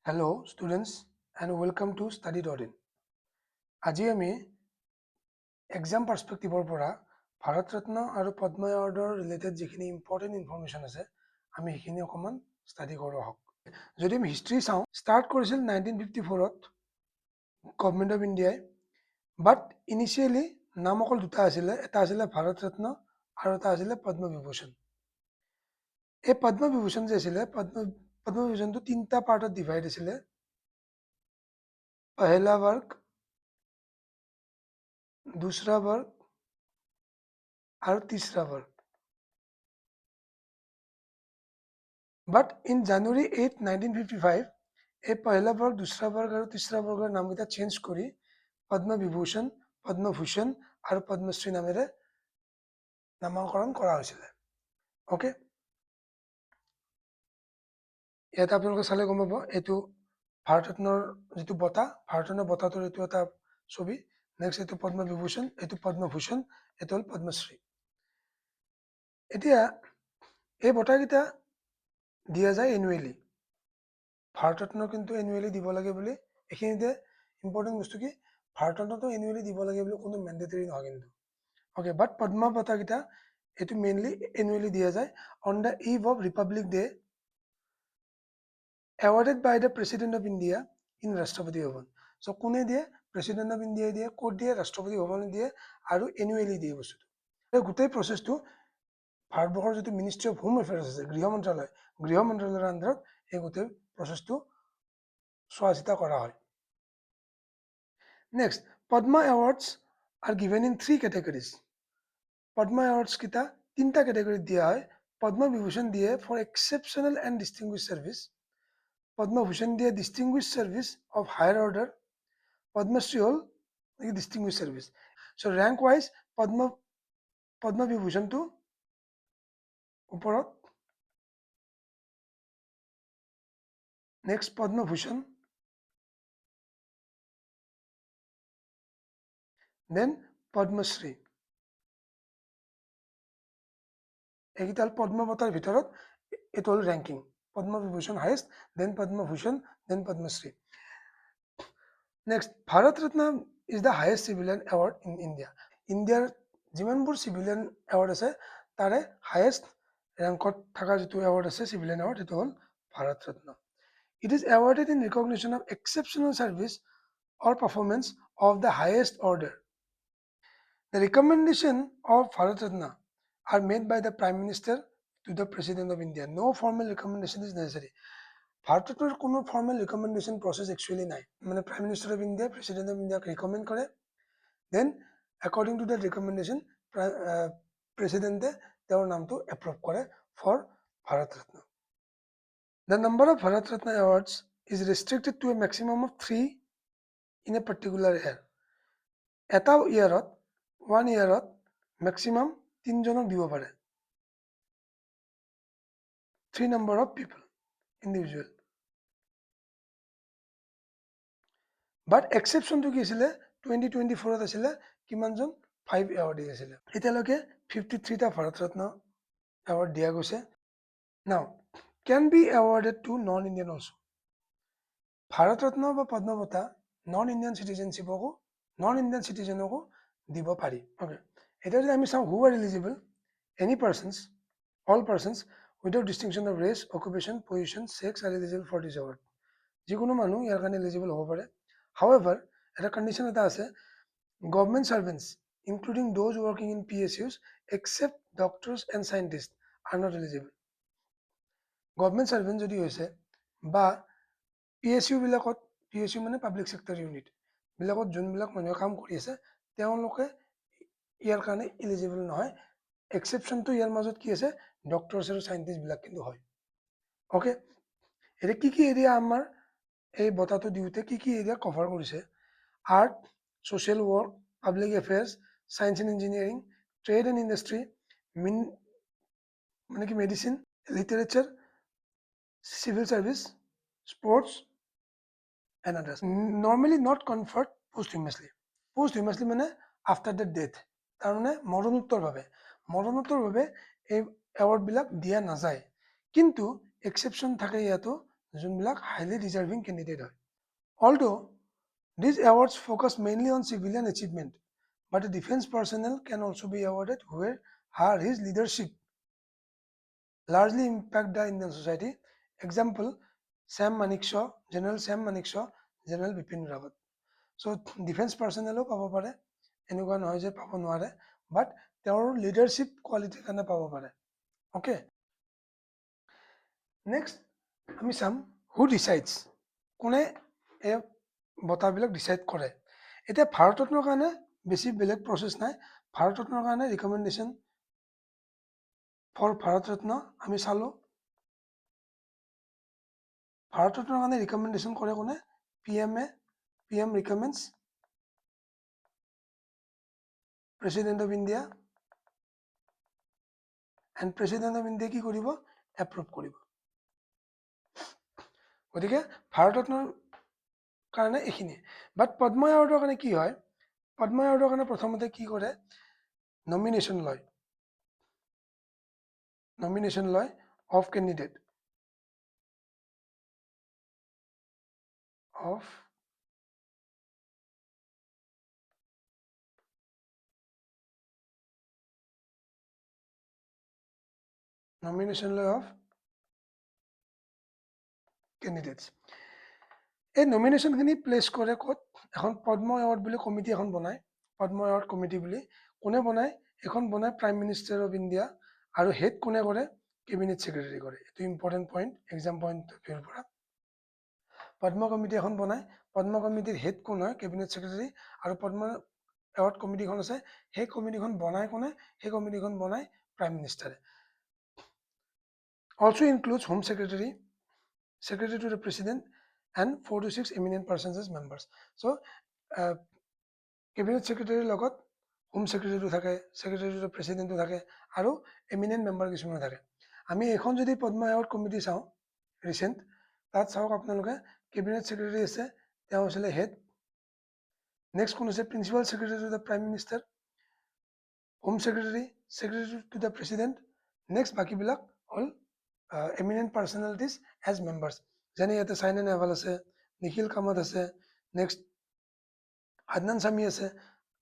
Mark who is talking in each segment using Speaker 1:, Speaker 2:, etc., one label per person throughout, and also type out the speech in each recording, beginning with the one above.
Speaker 1: Hello, students, and welcome to study.in. আজি আমি exam পাৰ্সপেক্টিভৰ পৰা ভাৰত ৰত্ন আৰু পদ্ম এৱাৰ্ডৰ ৰিলেটেড যিখিনি ইম্পৰ্টেণ্ট ইনফৰমেশ্যন আছে আমি সেইখিনি অকণমান ষ্টাডি কৰোঁ আহক। যদি আমি হিষ্ট্ৰী চাওঁ, ষ্টাৰ্ট কৰিছিল 1954ত গভৰ্ণমেণ্ট অফ ইণ্ডিয়াই, বাট ইনিচিয়েলি নাম অকল দুটা আছিলে, এটা আছিলে ভাৰত ৰত্ন আৰু এটা আছিলে পদ্ম বিভূষণ। এই পদ্ম বিভূষণ যে আছিলে, পদ্ম বিভূষণটো তিনিটা পাৰ্টত ডিভাইড আছিলে। पहला वर्ग, दूसरा वर्ग और तीसरा वर्ग। बट इन January 8, 1955 এই পহলা বৰ্গ, দুসৰা বৰ্গ আৰু তিসৰা বৰ্গৰ নামকেইটা চেঞ্জ কৰি পদ্ম বিভূষণ, পদ্মভূষণ আৰু পদ্মশ্ৰী নামেৰে নামাকৰণ কৰা হৈছিলে। ওকে, ইয়াত আপোনালোকে চালে গম পাব এইটো ভাৰত ৰত্নৰ যিটো বঁটা, ভাৰত ৰত্নৰ বঁটাটোৰ এইটো এটা ছবি। নেক্সট এইটো পদ্ম বিভূষণ, এইটো পদ্মভূষণ, এইটো হ'ল পদ্মশ্ৰী। এতিয়া এই বঁটাকেইটা দিয়া যায় এনুৱেলি। ভাৰত ৰত্ন কিন্তু এনুৱেলি দিব লাগে বুলি, এইখিনিতে ইম্পৰ্টেণ্ট বস্তু কি, ভাৰত ৰত্নটো এনুৱেলি দিব লাগে বুলি কোনো মেণ্ডেটৰী নহয় কিন্তু। অ'কে, বাট পদ্ম বঁটাকেইটা এইটো মেইনলি এনুৱেলি দিয়া যায় on the eve of Republic Day, awarded by the President of India in ৰাষ্ট্ৰপতি ভৱন। চ' কোনে দিয়ে? প্ৰেচিডেণ্ট অফ ইণ্ডিয়াই দিয়ে। ক'ত দিয়ে? ৰাষ্ট্ৰপতি ভৱনে দিয়ে আৰু এনুৱেলি দিয়ে বস্তুটো। গোটেই প্ৰচেছটো ভাৰতবৰ্ষৰ যিটো মিনিষ্ট্ৰী অফ হোম এফেয়াৰ্ছ আছে, গৃহ মন্ত্ৰালয়ৰ আণ্ডাৰত এই গোটেই প্ৰচেছটো চোৱা চিতা কৰা হয়। Next, Padma awards are given in 3 categories. Padma awards কেইটা তিনিটা কেটেগৰীত দিয়া হয়। পদ্ম বিভূষণ দিয়ে for exceptional and distinguished service, Padma Bhushan দিয়ে distinguished service of higher order, Padma Shri হ'ল distinguished service. So' rank wise Padma বিভূষণটো ওপৰত, নেক্সট পদ্মভূষণ, দেন পদ্মশ্ৰী। এইকেইটা হ'ল পদ্ম বঁটাৰ ভিতৰত এইটো হ'ল ranking. Padma Vibhushan highest, then Padma Bhushan, then Padma Shri. Next, Bharat Ratna is the highest civilian award in India. ইণ্ডিয়াৰ যিমানবোৰ চিভিলিয়ান এৱাৰ্ড আছে তাৰে হায়েষ্ট ৰেংকত থকা যিটো এৱাৰ্ড আছে চিভিলিয়ান এৱাৰ্ড, সেইটো হ'ল Bharat Ratna. It is awarded in recognition of exceptional service or performance of the highest order. The recommendation of Bharat Ratna are made by the Prime Minister to the President of India. No formal recommendation is necessary. Bharat ৰত্নৰ কোনো formal recommendation process actually নাই। মানে prime minister of India, president of ইণ্ডিয়াক recommend কৰে, then according to that recommendation প্ৰেচিডেণ্টে তেওঁৰ নামটো approve কৰে for Bharat Ratna. The number of Bharat Ratna awards is restricted to a maximum of 3 in a particular year. এটা ইয়াৰত, 1 ইয়াৰত maximum 3জনক দিব পাৰে। 3 number of people, individual. বাট এক্সেপশ্যনটো কি আছিলে? 2024ত আছিলে কিমানজন? 5 এৱাৰ্ডী আছিলে। এতিয়ালৈকে 53টা ভাৰত ৰত্ন এৱাৰ্ড দিয়া গৈছে। নাও can be awarded to non-Indian also. Bharat Ratna বা পদ্ম বঁটা নন ইণ্ডিয়ান চিটিজেনকো দিব পাৰি। অ'কে, এতিয়া যদি আমি চাওঁ who are eligible, any persons, all persons without distinction of race, occupation, position, sex are eligible for this award. যিকোনো মানুহ ইয়াৰ কাৰণে এলিজিবল হ'ব পাৰে। হাউএভাৰ এটা কণ্ডিশ্যন এটা আছে, government servants including those working in PSUs except doctors and scientist are not eligible. Government servant যদি হৈছে বা PSU বিলাকত, PSU মানে পাব্লিক ছেক্টৰ ইউনিট বিলাকত যোনবিলাক মানুহে কাম কৰি আছে তেওঁলোকে ইয়াৰ কাৰণে এলিজিবল নহয়। এক্সেপশ্যনটো ইয়াৰ মাজত কি আছে? ডক্টৰ্ছ আৰু চাইণ্টিষ্টবিলাক কিন্তু হয়। অ'কে, এতিয়া কি এৰিয়া আমাৰ এই বঁটাটো দিওঁতে কি এৰিয়া কভাৰ কৰিছে? Art, social work, public affairs, science and engineering, trade and industry, মানে কি medicine, literature, civil service, sports, and others. Normally not conferred posthumously. Posthumously মানে after the death, তাৰমানে মৰণোত্তৰভাৱে এই এৱাৰ্ডবিলাক দিয়া নাযায়। কিন্তু এক্সেপশ্যন থাকে ইয়াতো, যোনবিলাক হাইলি ডিজাৰ্ভিং কেণ্ডিডেট হয়। Although these awards focus mainly on civilian achievement, but a defense personnel can also be awarded where her his leadership largely impact the Indian society. Example, Sam Manekshaw, General Sam Manekshaw, General Bipin Rawat. So defense personnelও পাব পাৰে, এনেকুৱা নহয় যে পাব নোৱাৰে, বাট তেওঁৰ leadership কোৱালিটিৰ কাৰণে পাব পাৰে। অ'কে, নেক্সট আমি চাম হু ডিচাইডছ, কোনে এই বঁটাবিলাক ডিচাইড কৰে। এতিয়া ভাৰতৰত্নৰ কাৰণে বেছি বেলেগ প্ৰচেছ নাই। ভাৰতৰত্নৰ কাৰণে ৰিকমেণ্ডেশ্যন ফৰ ভাৰতৰত্ন আমি চালোঁ। ভাৰতৰত্নৰ কাৰণে ৰিকমেণ্ডেশ্যন কৰে কোনে? PM recommends president of India, and president of India কি কৰিব? এপ্ৰুভ কৰিব। গতিকে ভাৰতৰত্নৰ কাৰণে এইখিনি। বাট পদ্ম এৱাৰ্ডৰ কাৰণে কি হয়? পদ্ম এৱাৰ্ডৰ কাৰণে প্ৰথমতে কি কৰে? নমিনেশ্যন লয়, অফ কেণ্ডিডেট, অফ নমিনেশ্যন লয় অফ কেণ্ডিডেটছ। এই নমিনেশ্যনখিনি প্লেচ কৰে ক'ত? এখন পদ্ম এৱাৰ্ড বুলি কমিটি এখন বনায়, পদ্ম এৱাৰ্ড কমিটি বুলি। কোনে বনায়? এখন বনায় প্ৰাইম মিনিষ্টাৰ অফ ইণ্ডিয়া, আৰু হেড কোনে কৰে? কেবিনেট ছেক্ৰেটাৰী কৰে। এইটো important point, exam point of ভিউৰ পৰা। পদ্ম কমিটি এখন বনায়, পদ্ম কমিটিৰ হেড কোন হয়? Cabinet secretary. আৰু পদ্ম এৱাৰ্ড কমিটিখন আছে, সেই কমিটিখন বনায় কোনে? সেই কমিটিখন বনায় prime মিনিষ্টাৰে। Also includes Home Secretary, Secretary to the President, and 4 to 6 eminent persons as members. So, Cabinet Secretary লগত হোম ছেক্ৰেটাৰীটো থাকে, ছেক্ৰেটাৰী টু দ্য প্ৰেচিডেণ্টটো থাকে, আৰু এমিনেণ্ট মেম্বাৰ কিছুমান থাকে। আমি এখন যদি পদ্ম এৱাৰ্ড কমিটি চাওঁ ৰিচেণ্ট, তাত চাওক আপোনালোকে কেবিনেট ছেক্ৰেটাৰী আছে, তেওঁ আছিলে হেড। নেক্সট কোন আছে? Principal secretary to the prime minister, home secretary, secretary to the president. Next বাকীবিলাক হ'ল এমিনেণ্ট পাৰ্চনেলিটিজ এজ মেম্বাৰ্ছ। যেনে ইয়াতে চাইনা নেহৱাল আছে, নিখিল কামত আছে, নেক্সট আদনান স্বামী আছে,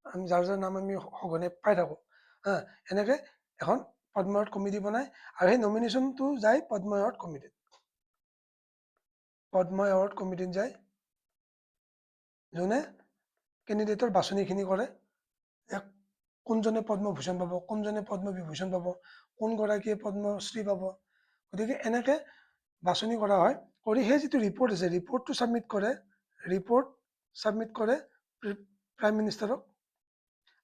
Speaker 1: আমি যাৰ নাম আমি সঘনে পাই থাকোঁ। এনেকৈ এখন পদ্ম এৱাৰ্ড কমিটি বনায়, আৰু সেই নমিনেশ্যনটো যায় পদ্ম এৱাৰ্ড কমিটিত। পদ্ম এৱাৰ্ড কমিটিত যায়, যোনে কেণ্ডিডেটৰ বাছনিখিনি কৰে, কোনজনে পদ্মভূষণ পাব, কোনজনে পদ্মবিভূষণ পাব, কোনগৰাকীয়ে পদ্মশ্ৰী পাব। গতিকে এনেকৈ বাছনি কৰা হয়। কৰি সেই যিটো ৰিপৰ্ট আছে, ৰিপৰ্টটো ছাবমিট কৰে, প্ৰাইম মিনিষ্টাৰক,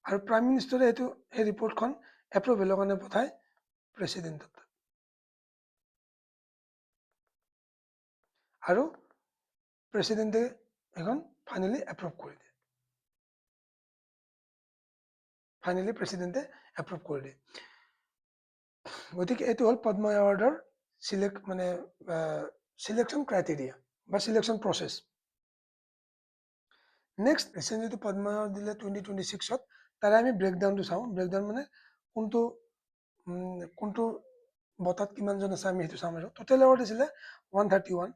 Speaker 1: আৰু প্ৰাইম মিনিষ্টাৰে সেই ৰিপৰ্টখন এপ্ৰুভেলৰ কাৰণে পঠায় প্ৰেচিডেণ্টক, আৰু প্ৰেচিডেণ্টে এখন ফাইনেলি এপ্ৰুভ কৰি দিয়ে। গতিকে এইটো হ'ল পদ্ম এৱাৰ্ডৰ চিলেকশ্যন ক্ৰাইটেৰিয়া বা চিলেকশ্যন প্ৰচেছ। নেক্সট ৰিচেণ্ট যিটো পদ্ম এৱাৰ্ড দিলে 2026-ত, তাৰে আমি ব্ৰেকডাউনটো চাওঁ। ব্ৰেকডাউন মানে কোনটো বঁটাত কিমানজন আছে আমি সেইটো চাম। আৰু টোটেল এৱাৰ্ড আছিলে 131।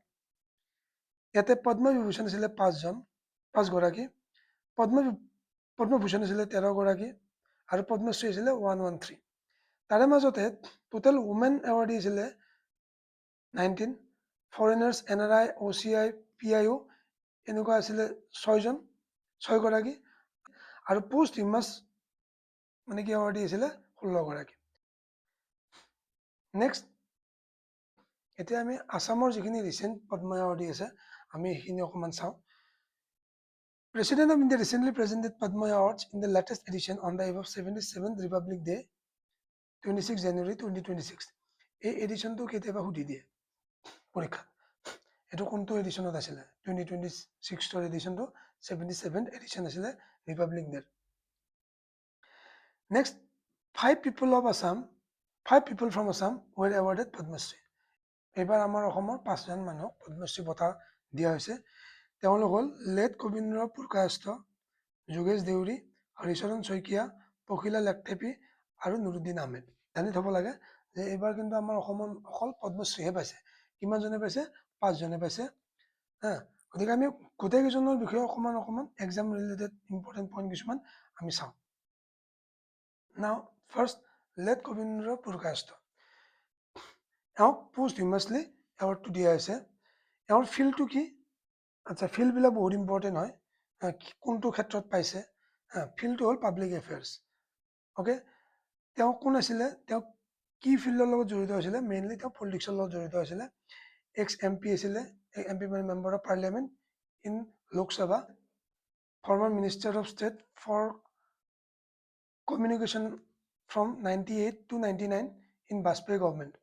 Speaker 1: ইয়াতে পদ্মবিভূষণ আছিলে 5গৰাকী, পদ্মভূষণ আছিলে 13গৰাকী, আৰু পদ্মশ্ৰী আছিলে 113। তাৰে মাজতে টোটেল ওমেন এৱাৰ্ডী আছিলে 19, ফৰেনাৰ্ছ, NRI, OCI, PIO এনেকুৱা আছিলে 6গৰাকী, আৰু পোষ্ট হিউমাছ মানে কি এৱাৰ্ডী আছিলে 16গৰাকী। নেক্সট এতিয়া আমি আছামৰ যিখিনি ৰিচেণ্ট পদ্ম এৱাৰ্ডী আছে, আমি সেইখিনি অকণমান চাওঁ। President of India recently presented Padma Awards in the latest edition on the eve of 77th Republic Day, 26 January 2026. এই এডিশ্যনটো কেতিয়াবা সুধি দিয়ে পৰীক্ষা, এইটো কোনটো এডিশ্যনত আছিলে? 2026ৰ এডিশ্যনটো 77th এডিশ্যন আছিলে ৰিপাব্লিক ডেৰ। Next, 5 people from Assam were awarded Padmasree. এইবাৰ আমাৰ অসমৰ 5জন মানুহক পদ্মশ্ৰী বঁটা দিয়া হৈছে। তেওঁলোক হ'ল লেট কবীন্দ্ৰ পুৰকায়স্থ, যোগেশ দেউৰী, হৰিচৰণ শইকীয়া, পখিলা লেকথেপী আৰু নুৰুদ্দিন আহমেদ। জানি থ'ব লাগে যে এইবাৰ কিন্তু আমাৰ অসমত অকল পদ্মশ্ৰীহে পাইছে। কিমানজনে পাইছে? 5জনে পাইছে হা গতিকে আমি গোটেইকেইজনৰ বিষয়ে অকণমান এক্সাম ৰিলেটেড ইম্পৰ্টেণ্ট পইণ্ট কিছুমান আমি চাওঁ নাও ফাৰ্ষ্ট লেট কবীন্দ্ৰ পুৰকায়স্থ এওঁক পোষ্ট হিউমাছলি এৱাৰ্ডটো দিয়া হৈছে এওঁৰ ফিল্ডটো কি আচ্ছা ফিল্ডবিলাক বহুত ইম্পৰ্টেণ্ট হয় কোনটো ক্ষেত্ৰত পাইছে ফিল্ডটো হ'ল পাব্লিক এফেয়াৰ্ছ অ'কে তেওঁ কোন আছিলে তেওঁ কি ফিল্ডৰ লগত জড়িত হৈছিলে মেইনলি তেওঁ পলিটিক্সৰ লগত জড়িত হৈছিলে এক্স এম পি আছিলে এম পি মানে member of parliament in Lok Sabha former minister of state for communication from 98 to 99 in Vajpayee government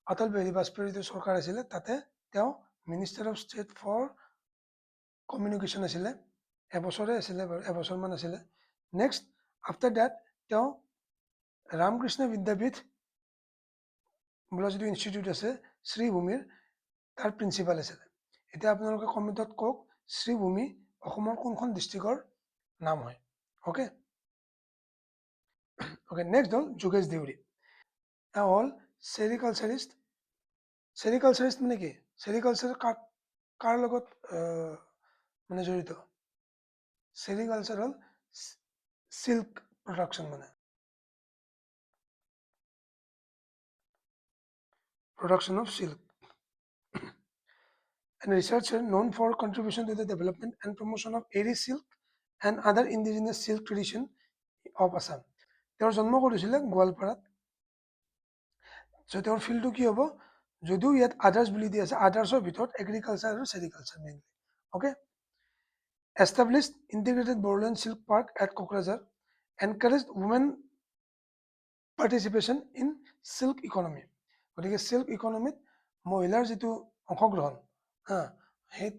Speaker 1: Atal Bihari বাজপেয়ীৰ যিটো চৰকাৰ আছিলে তাতে তেওঁ minister of state for communication আছিলে এবছৰে আছিলে বাৰু এবছৰমান আছিলে নেক্সট আফটাৰ ডেট তেওঁ ৰামকৃষ্ণ বিদ্যাপীঠ বোলা যিটো ইনষ্টিটিউট আছে শ্ৰীভূমিৰ তাৰ প্ৰিন্সিপাল আছিলে এতিয়া আপোনালোকে কমেণ্টত কওক শ্ৰীভূমি অসমৰ কোনখন ডিষ্ট্ৰিক্টৰ নাম হয় অ'কে অ'কে নেক্সট হ'ল যোগেশ দেউৰী এওঁ হ'ল চেৰিকালচাৰিষ্ট মানে কি চেৰিকালচাৰ কাৰ লগত মানে জড়িত চেৰিকালচাৰ হ'ল চিল্ক প্ৰডাকশ্যন মানে production of silk and researcher known for contribution to the development and promotion of Eri silk and other indigenous silk tradition of Assam. তেওঁৰ জন্ম কৰিছিলে গোৱালপাৰাত চ' তেওঁৰ ফিল্ডটো কি হ'ব যদিও ইয়াত আদাৰ্ছ বুলি দি আছে আদাৰ্ছৰ ভিতৰত এগ্ৰিকালচাৰ আৰু sericulture mainly okay established integrated Bodoland silk park at Kokrajhar encourage women participation in silk economy গতিকে চিল্ক ইকনমিত মহিলাৰ যিটো অংশগ্ৰহণ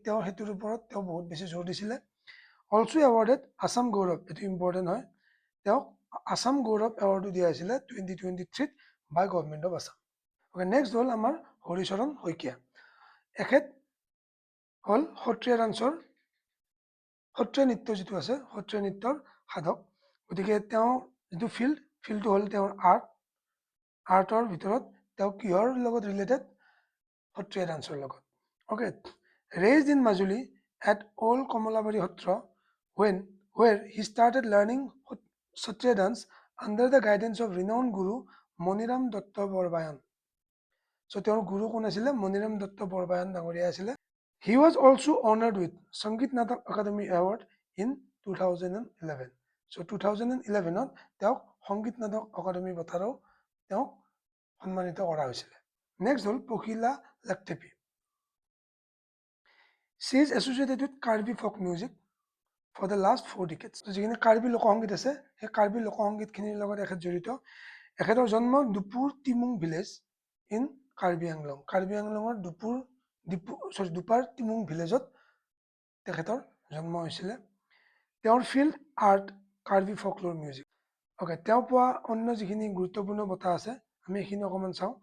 Speaker 1: তেওঁ সেইটোৰ ওপৰত তেওঁ বহুত বেছি জোৰ দিছিলে অলছো এৱাৰ্ডেড আছাম গৌৰৱ এইটো ইম্পৰ্টেণ্ট হয় তেওঁক আছাম গৌৰৱ এৱাৰ্ডো দিয়া হৈছিলে 2023 by government of Assam okay next হ'ল আমাৰ হৰিচৰণ শইকীয়া এখেত হ'ল সত্ৰীয়া ডান্সৰ সত্ৰীয়া নৃত্য যিটো আছে সত্ৰীয়া নৃত্যৰ সাধক গতিকে তেওঁ যিটো ফিল্ডটো হ'ল তেওঁৰ আৰ্টৰ ভিতৰত তেওঁ কিহৰ লগত ৰিলেটেড সত্ৰীয়া ডান্সৰ লগত okay raised in Majuli at Old Komolabari Hotra where he started learning Satriya dance under the guidance of renowned guru Moniram Datta Borbayan. So তেওঁৰ গুৰু কোন আছিলে মনিৰাম দত্ত বৰবায়ন ডাঙৰীয়া আছিলে he was also honored with Sangeet Natak Academy Award in 2011. So 2011ত তেওঁক সংগীত নাটক academy বঁটাৰেও তেওঁক সন্মানিত কৰা হৈছিলে নেক্সট হ'ল পখিলা লাখটেপি She is associated with Karbi folk music for the last 4 decades. যিখিনি কাৰ্বি লোকসংগীত আছে সেই কাৰ্বি লোকসংগীতখিনিৰ লগত এখেত জড়িত এখেতৰ জন্ম দুপুৰ টিমুং ভিলেজ ইন কাৰ্বি আংলঙৰ দুপাৰ টিমুং ভিলেজত তেখেতৰ জন্ম হৈছিলে তেওঁৰ field art Karbi folklore music okay তেওঁ পোৱা অন্য যিখিনি গুৰুত্বপূৰ্ণ বঁটা আছে আমি সেইখিনি অকণমান চাওঁ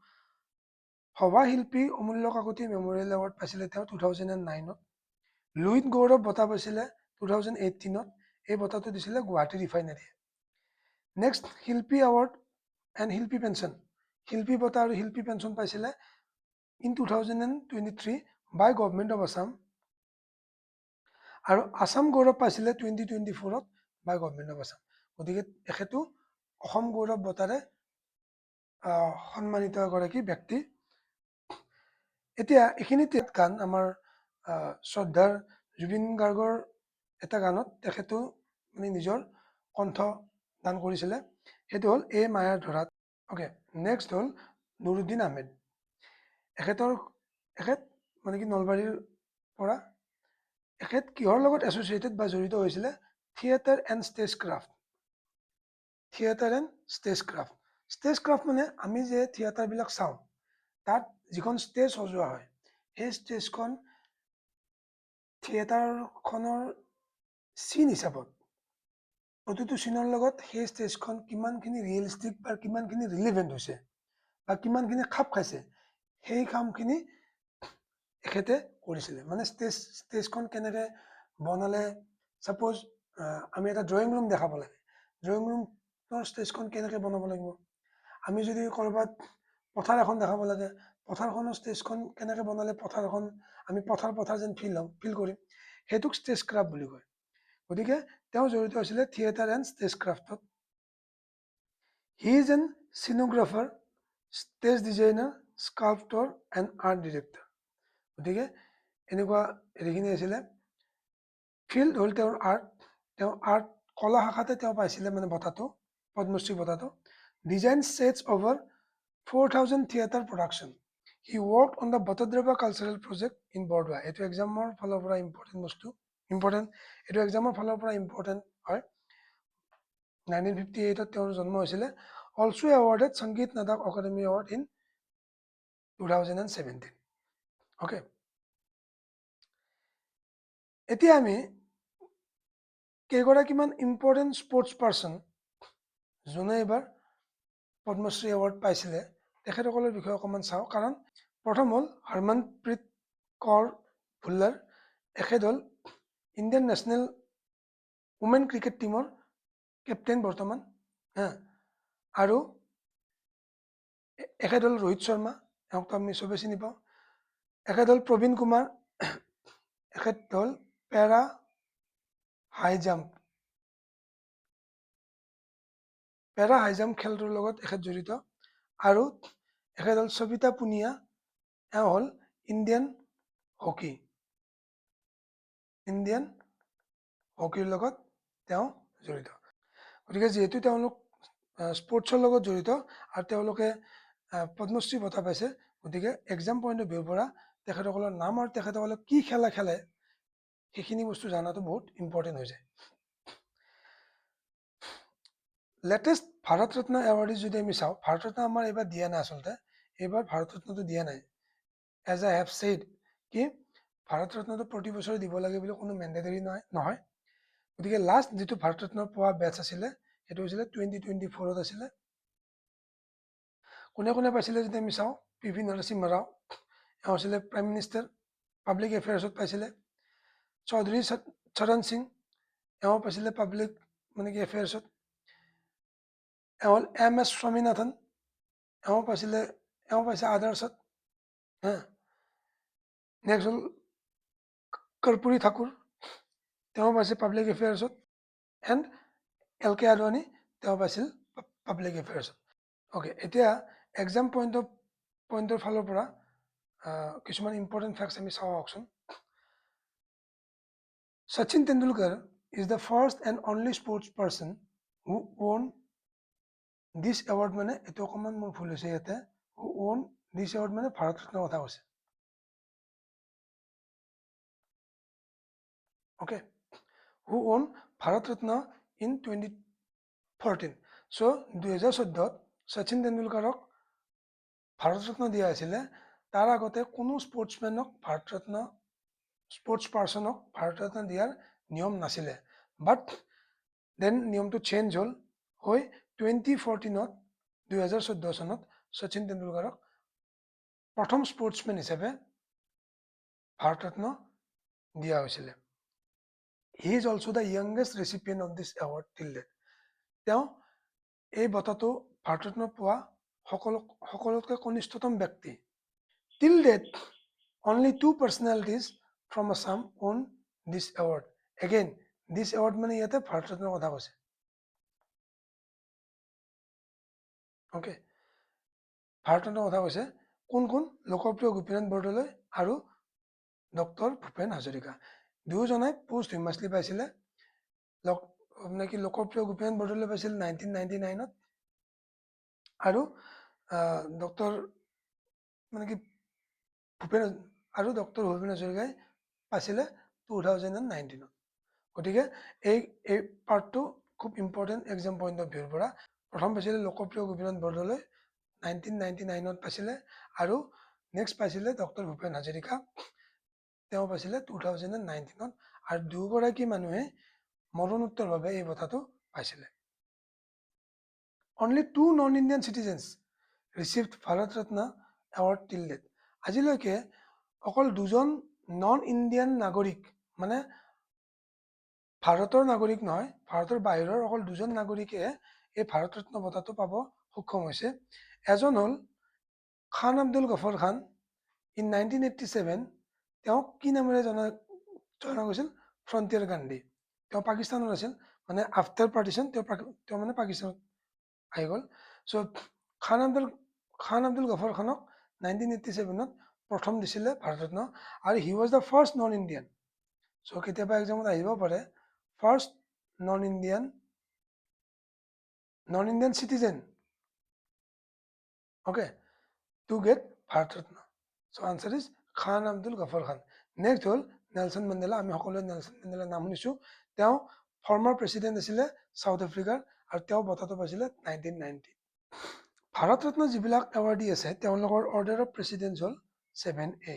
Speaker 1: সভা শিল্পী অমূল্য কাকতি মেমৰিয়েল এৱাৰ্ড পাইছিলে তেওঁ 2009ত লুইত গৌৰৱ বঁটা পাইছিলে 2018ত এই বঁটাটো দিছিলে গুৱাহাটী ৰিফাইনাৰীয়ে next Shilpi award and Shilpi pension Shilpi বঁটা আৰু শিল্পী পেঞ্চন পাইছিলে in 2023 by government of Assam আৰু আছাম গৌৰৱ পাইছিলে 2024ত বাই গভৰ্ণমেণ্ট অফ আছাম গতিকে এখেতো অসম গৌৰৱ বঁটাৰে সন্মানিত এগৰাকী ব্যক্তি এতিয়া এইখিনিতে গান আমাৰ শ্ৰদ্ধাৰ জুবিন গাৰ্গৰ এটা গানত তেখেতো মানে নিজৰ কণ্ঠ দান কৰিছিলে সেইটো হ'ল এই মায়াৰ ধৰাত অ'কে নেক্সট হ'ল নুৰুদ্দিন আহমেদ এখেত মানে কি নলবাৰীৰ পৰা এখেত কিহৰ লগত এছ'চিয়েটেড বা জড়িত হৈছিলে থিয়েটাৰ এণ্ড ষ্টেজ ক্ৰাফ্ট মানে আমি যে থিয়েটাৰবিলাক চাওঁ তাত যিখন ষ্টেজ সজোৱা হয় সেই ষ্টেজখন থিয়েটাৰখনৰ চিন হিচাপত প্ৰতিটো চিনৰ লগত সেই ষ্টেজখন কিমানখিনি ৰিয়েলিষ্টিক বা কিমানখিনি ৰিলিভেণ্ট হৈছে বা কিমানখিনি খাপ খাইছে সেই কামখিনি এখেতে কৰিছিলে মানে ষ্টেজখন কেনেকৈ বনালে ছাপ'জ আমি এটা ড্ৰয়িং ৰুম দেখাব লাগে ড্ৰয়িং ৰুমৰ ষ্টেজখন কেনেকৈ বনাব লাগিব আমি যদি ক'ৰবাত পথাৰ এখন দেখাব লাগে পথাৰখনৰ ষ্টেজখন কেনেকৈ বনালে পথাৰখন আমি পথাৰ যেন ফিল কৰিম, সেইটোক ষ্টেজ ক্ৰাফ্ট বুলি কয়। গতিকে তেওঁ জড়িত হৈছিলে থিয়েটাৰ এণ্ড ষ্টেজ ক্ৰাফ্টত। He is an scenographer, stage designer, sculptor and art director. গতিকে এনেকুৱা হেৰিখিনি আছিলে। ফিল্ড হ'ল তেওঁৰ আৰ্ট, তেওঁ আৰ্ট কলা শাখাতে তেওঁ পাইছিলে মানে বঁটাটো, পদ্মশ্ৰী বঁটাটো। Design sets over 4,000 theatre production. He work on the বটদ্ৰৱা কালচাৰেল প্ৰজেক্ট ইন বৰদোৱা। এইটো এক্সামৰ ফালৰ পৰা এইটো এক্সামৰ ফালৰ পৰা ইম্পৰ্টেণ্ট হয়। 1958 তেওঁৰ জন্ম হৈছিলে। অলছো এৱাৰ্ডেড সংগীত নাটক একাডেমি এৱাৰ্ড ইন 2017। অ'কে, এতিয়া আমি কেইগৰাকীমান ইম্পৰ্টেণ্ট স্পৰ্টছ পাৰ্চন যোনে এইবাৰ পদ্মশ্ৰী এৱাৰ্ড পাইছিলে তেখেতসকলৰ বিষয়ে অকণমান চাওঁ। কাৰণ প্ৰথম হ'ল হৰমনপ্ৰীত কৌৰ ভুল্লাৰ। এখেত হ'ল ইণ্ডিয়ান নেশ্যনেল উমেন ক্ৰিকেট টীমৰ কেপ্টেইন বৰ্তমান। আৰু এখেত হ'ল ৰোহিত শৰ্মা, এওঁকতো আমি চবেই চিনি পাওঁ। এখেত হ'ল প্ৰবীণ কুমাৰ, এখেত হ'ল পেৰা হাই জাম্প খেলটোৰ লগত এখেত জড়িত। আৰু এখেত হ'ল সবিতা পুনিয়া, এওঁ হ'ল ইণ্ডিয়ান হকীৰ লগত তেওঁ জড়িত। গতিকে যিহেতু তেওঁলোক স্পৰ্টছৰ লগত জড়িত আৰু তেওঁলোকে পদ্মশ্ৰী বঁটা পাইছে, গতিকে এক্সাম পইণ্ট অফ ভিউৰ পৰা তেখেতসকলৰ নাম আৰু তেখেতসকলে কি খেলা খেলে সেইখিনি বস্তু জনাটো বহুত ইম্পৰ্টেণ্ট হৈ যায়। লেটেষ্ট ভাৰত ৰত্ন এৱাৰ্ডি যদি আমি চাওঁ, ভাৰত ৰত্ন আমাৰ এইবাৰ দিয়া নাই আচলতে। এইবাৰ ভাৰত ৰত্নটো দিয়া নাই। এজ আই হেভ ছেইড কি ভাৰত ৰত্নটো প্ৰতি বছৰে দিব লাগে বুলি কোনো মেণ্ডেটৰী নহয়। গতিকে লাষ্ট যিটো ভাৰত ৰত্ন পোৱা বেটছ আছিলে সেইটো হৈছিলে 2024 আছিলে। কোনে কোনে পাইছিলে যদি আমি চাওঁ, পি.ভি. নৰসিম্হা ৰাও, এওঁ আছিলে প্ৰাইম মিনিষ্টাৰ, পাব্লিক এফেয়াৰ্ছত পাইছিলে। চৌধুৰী চৰণ সিং, এওঁ পাইছিলে পাব্লিক এফেয়াৰ্ছত। এওঁ হ'ল M.S. স্বামীনাথন, এওঁ পাইছে আদাৰ্ছত। নেক্সট হ'ল কৰ্পূৰী ঠাকুৰ, তেওঁ পাইছে পাব্লিক এফেয়াৰ্ছত। And L.K. আদৱানী, তেওঁ পাইছিল পাব্লিক এফেয়াৰ্ছত। অ'কে, এতিয়া এক্সাম পইণ্টৰ ফালৰ পৰা কিছুমান ইম্পৰ্টেণ্ট ফেক্টছ আমি চাওঁ আহকচোন। Sachin Tendulkar is the first and only sports person who won this award। মানে এইটো অকণমান মোৰ ভুল হৈছে ইয়াতে, who won this award মানে ভাৰত ৰত্নৰ কথা কৈছে। Okay, who won Bharat Ratna in 2014। চ' 2014 শচীন তেণ্ডুলকাৰক ভাৰত ৰত্ন দিয়া হৈছিলে। তাৰ আগতে কোনো স্পৰ্টছ পাৰ্চনক ভাৰত ৰত্ন দিয়াৰ নিয়ম নাছিলে। বাট দেন নিয়মটো চেঞ্জ হ'ল হৈ 2014 চনত শচীন তেণ্ডুলকাৰক প্ৰথম স্পৰ্টছমেন হিচাপে ভাৰত ৰত্ন দিয়া হৈছিলে। He is also' the youngest recipient of this award till date. তেওঁ এই বঁটাটো ভাৰত ৰত্ন পোৱা সকলোতকৈ কনিষ্ঠতম ব্যক্তি। টিল date only 2 personalities from Assam won this award। Again, this award মানে ইয়াতে ভাৰত ৰত্নৰ কথা কৈছে। অ'কে, ভাৰত ৰত্নৰ কথা কৈছে কোন কোন? লোকপ্ৰিয় গোপীনাথ বৰদলৈ আৰু ডক্টৰ ভূপেন হাজৰিকা। দুয়োজনাই পোষ্ট হিউমাছলি পাইছিলে। লোকপ্ৰিয় গোপীনাথ বৰদলৈ পাইছিল 1999 আৰু ডক্টৰ ভূপেন হাজৰিকাই পাইছিলে 2019। গতিকে এই পাৰ্টটো খুব ইম্পৰ্টেণ্ট এক্সাম পইণ্ট অফ ভিউৰ পৰা। প্ৰথম পাইছিলে লোকপ্ৰিয় গোপীনাথ বৰদলৈ 1999 পাইছিলে, আৰু নেক্সট পাইছিলে ডক্টৰ ভূপেন হাজৰিকা, তেওঁ পাইছিলে 2019। আৰু দুয়োগৰাকী মানুহে মৰণোত্তৰভাৱে এই বঁটাটো পাইছিলে। Only 2 non-Indian citizens received Bharat Ratna award till date. আজিলৈকে অকল 2জন নন ইণ্ডিয়ান নাগৰিক, মানে ভাৰতৰ নাগৰিক নহয়, ভাৰতৰ বাহিৰৰ অকল 2জন নাগৰিকে এই ভাৰত ৰত্ন বঁটাটো পাব সক্ষম হৈছে। এজন হ'ল খান আব্দুল গফৰ খান ইন 1987 তেওঁক কি নামেৰে জনা গৈছিল? ফ্ৰণ্টিয়াৰ গান্ধী। তেওঁ পাকিস্তানত আছিল, মানে আফটাৰ পাৰ্টিশ্যন তেওঁ মানে পাকিস্তানত আহি গ'ল। চ' খান আব্দুল গফৰ খানক 1987 প্ৰথম দিছিলে ভাৰত ৰত্ন, আৰু he was the first non Indian. So' কেতিয়াবা এক্সামত আহিব পাৰে, first non Indian citizen, okay, to get Bharat Ratna. So' answer is Khan Abdul Ghaffar Khan. Next হ'ল নেলছন মেণ্ডেলা। আমি সকলোৱে নেলছন মেণ্ডেলাৰ নাম শুনিছোঁ। তেওঁ ফৰ্মাৰ প্ৰেচিডেণ্ট আছিলে চাউথ আফ্ৰিকাৰ, আৰু তেওঁ বঁটাটো পাইছিলে 1990। ভাৰত ৰত্ন যিবিলাক এৱাৰ্ডী আছে তেওঁলোকৰ অৰ্ডাৰ অফ প্ৰেচিডেন্স হ'ল 7A।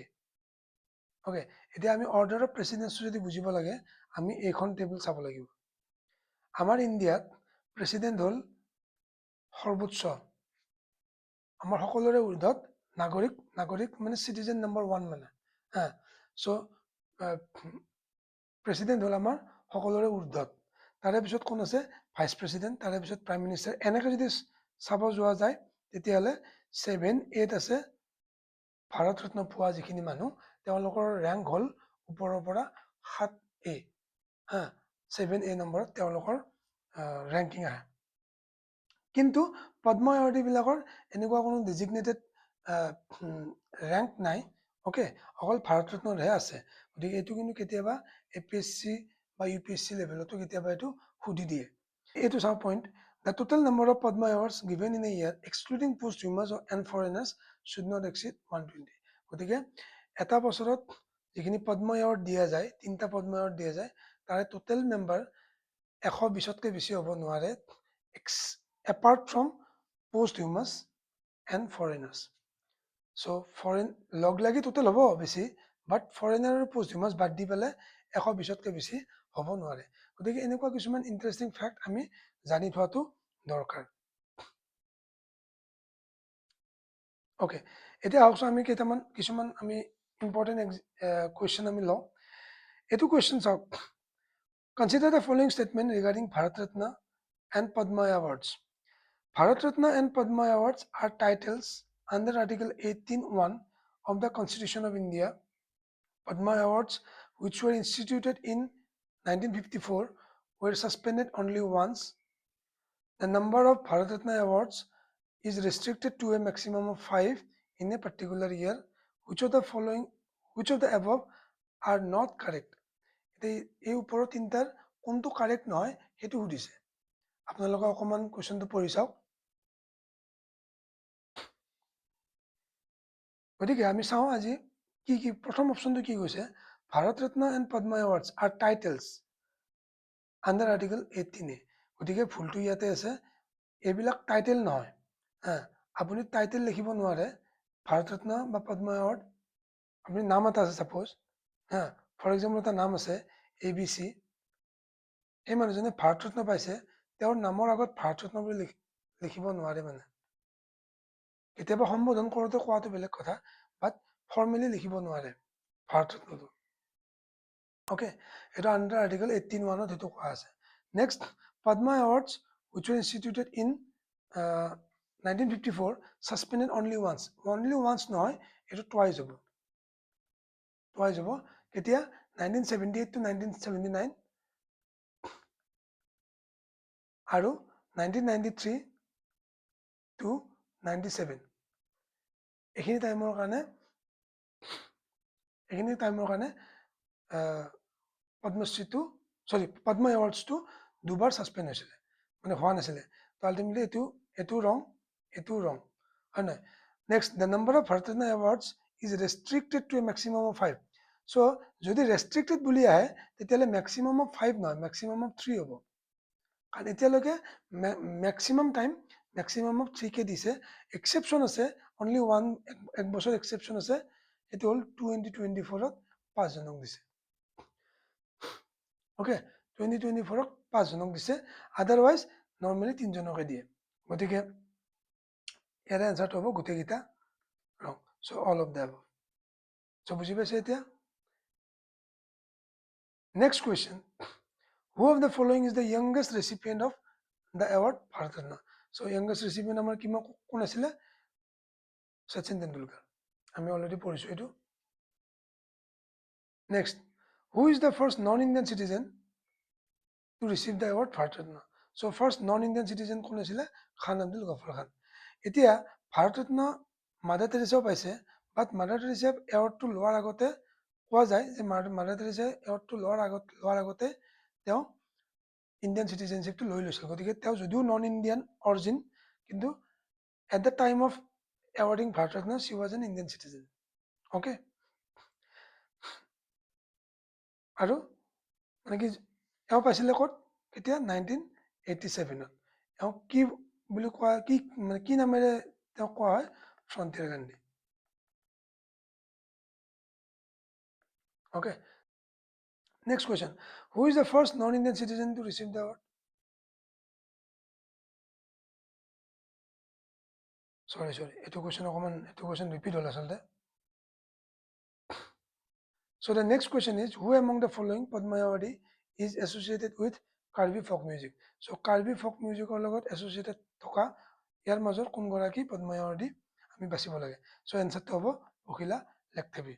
Speaker 1: অ'কে, এতিয়া আমি অৰ্ডাৰ অফ প্ৰেচিডেন্সটো যদি বুজিব লাগে আমি এইখন টেবুল চাব লাগিব। আমাৰ ইণ্ডিয়াত প্ৰেচিডেণ্ট হ'ল সৰ্বোচ্চ, আমাৰ সকলোৰে ঊৰ্ধত নাগৰিক মানে চিটিজেন নম্বৰ 1 মানে। চ' প্ৰেচিডেণ্ট হ'ল আমাৰ সকলোৰে ঊৰ্ধত। তাৰে পিছত কোন আছে? ভাইচ প্ৰেচিডেণ্ট, তাৰে পিছত প্ৰাইম মিনিষ্টাৰ। এনেকৈ যদি চাব যোৱা যায় তেতিয়াহ'লে 7A আছে ভাৰত ৰত্ন পোৱা যিখিনি মানুহ, তেওঁলোকৰ ৰেংক হ'ল ওপৰৰ পৰা 7A। 7A নম্বৰত তেওঁলোকৰ ৰেংকিং আহে। কিন্তু পদ্ম এৱাৰ্ডীবিলাকৰ এনেকুৱা কোনো ডিজিগনেটেড ৰেংক নাই, অ'কে, অকল ভাৰত ৰত্নৰহে আছে। গতিকে এইটো কিন্তু কেতিয়াবা APSC বা UPSC লেভেলতো কেতিয়াবা এইটো সুধি দিয়ে। এইটো চাওঁ point, the total number of Padma awards given in a year excluding posthumous and foreigners should not exceed 120। গতিকে এটা বছৰত যিখিনি পদ্ম এৱাৰ্ড দিয়া যায়, 3টা পদ্ম এৱাৰ্ড দিয়া যায়, তাৰে টোটেল মেম্বাৰ 120তকৈ বেছি হ'ব নোৱাৰে, apart from posthumous and foreigners. So' foreign লগ লাগি টোটেল হ'ব বেছি, বাট ফৰেনাৰ আৰু পোষ্ট হিউমাৰ্ছ বাদ দি পেলাই 120তকৈ বেছি হ'ব নোৱাৰে। গতিকে এনেকুৱা কিছুমান ইণ্টাৰেষ্টিং ফেক্ট আমি জানি থোৱাটো দৰকাৰ। অ'কে, এতিয়া আহকচোন আমি কিছুমান আমি ইম্পৰ্টেণ্ট কুৱেশ্যন আমি লওঁ। এইটো কুৱেশ্যন চাওক, consider the following statement regarding Bharat Ratna and Padma awards. Bharat Ratna and Padma awards are titles under Article 18(1) of the Constitution of India. Padma Awards, which were instituted in 1954, were suspended only once. The number of Bharat Ratna Awards is restricted to a maximum of 5 in a particular year. Which of the above are not correct? এই ওপৰৰ তিনিটাৰ কোনটো correct নহয় সেইটো সুধিছে। আপোনালোকে অকণমান কুৱেশ্যনটো পঢ়ি চাওক। গতিকে আমি চাওঁ আজি কি প্ৰথম অপশ্যনটো কি কৈছে, Bharat Ratna and Padma awards are titles under article 18A। গতিকে ভুলটো ইয়াতে আছে, এইবিলাক টাইটেল নহয়। আপুনি টাইটেল লিখিব নোৱাৰে ভাৰত ৰত্ন বা পদ্ম এৱাৰ্ড। আপুনি নাম এটা আছে ছাপ'জ, ফৰ এক্সাম্পল এটা নাম আছে ABC, এই মানুহজনে ভাৰত ৰত্ন পাইছে, তেওঁৰ নামৰ আগত ভাৰত ৰত্ন বুলি লিখিব নোৱাৰে মানে। কেতিয়াবা সম্বোধন কৰোঁতে কোৱাটো বেলেগ কথা, বাট ফৰ্মেলি লিখিব নোৱাৰে ভাৰত ৰত্নটো। অ'কে, এইটো আণ্ডাৰ আৰ্টিকল 18(1)ত সেইটো কোৱা আছে। Next, Padma awards which were instituted in 1954 suspended only once. Only once নহয়, এইটো twice হ'ব। কেতিয়া? 1978 to 1979 আৰু 1993 to 97। এইখিনি টাইমৰ কাৰণে পদ্ম এৱাৰ্ডছটো দুবাৰ ছাছপেণ্ড হৈছিলে, মানে হোৱা নাছিলে। তো আল্টিমেটলি এইটো ৰং, হয় নহয়? Next, the number of Bharat Ratna awards is restricted to a maximum of 5। So' যদি ৰেষ্ট্ৰিক্টেড বুলি আহে তেতিয়াহ'লে মেক্সিমাম অফ 5 নহয়, মেক্সিমাম অফ 3 হ'ব। কাৰণ এতিয়ালৈকে মেক্সিমাম 3কে দিছে। এক্সেপশ্যন আছে, অনলি এক বছৰ এক্সেপশ্যন আছে, সেইটো হ'ল 2024ত 5জনক দিছে। অ'কে, 2024ক 5জনক দিছে, আদাৰৱাইজ নৰ্মেলি 3জনকে দিয়ে। গতিকে ইয়াৰে এনচাৰটো হ'ব গোটেইকেইটা wrong. So' all of the above. So' বুজি পাইছে এতিয়া? Next question, who of the following is the youngest recipient of the award Bharat Ratna? So' youngest recipient আমাৰ কোন আছিলে? শচীন তেণ্ডুলকাৰ, আমি অলৰেডি পঢ়িছোঁ এইটো। Next, who is the first non Indian citizen to receive the award Bharat Ratna? So' first non Indian citizen কোন আছিলে? খান আব্দুল গফৰ খান। এতিয়া Bharat Ratna mother টেৰেছাও পাইছে, বাট মাদাৰ টেৰেছাই এৱাৰ্ডটো লোৱাৰ আগতে কোৱা যায় যে মাদাৰ টেৰেছাই এৱাৰ্ডটো লোৱাৰ আগতে তেওঁ ইণ্ডিয়ান চিটিজেনশ্বিপটো লৈ লৈছিল। গতিকে তেওঁ যদিও নন ইণ্ডিয়ান অৰিজিন, কিন্তু at the time of awarding Bharat Ratna শ্বি was an Indian citizen. Okay, আৰু মানে কি এওঁ পাইছিলে ক'ত, কেতিয়া? 1987ত। এওঁ কি বুলি কোৱা, কি নামেৰে তেওঁক কোৱা হয়? Frontier Gandhi. Okay, next question, who is the first non Indian citizen to receive the award? Sorry, এইটো কুৱেশ্যন ৰিপিট হ'ল আচলতে। So the next question is, who among the following Padma Awardee is associated with Karbi folk music? So Karbi folk music লগত associated থকা ইয়াৰ মাজৰ কোনগৰাকী Padma Awardee আমি বাচিব লাগে? So এনচাৰটো হ'ব অখিলা লেখথেবী।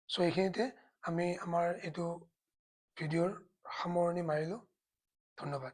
Speaker 1: So এইখিনিতে আমি আমাৰ এইটো ভিডিঅ'ৰ সামৰণি মাৰিলোঁ। ধন্যবাদ।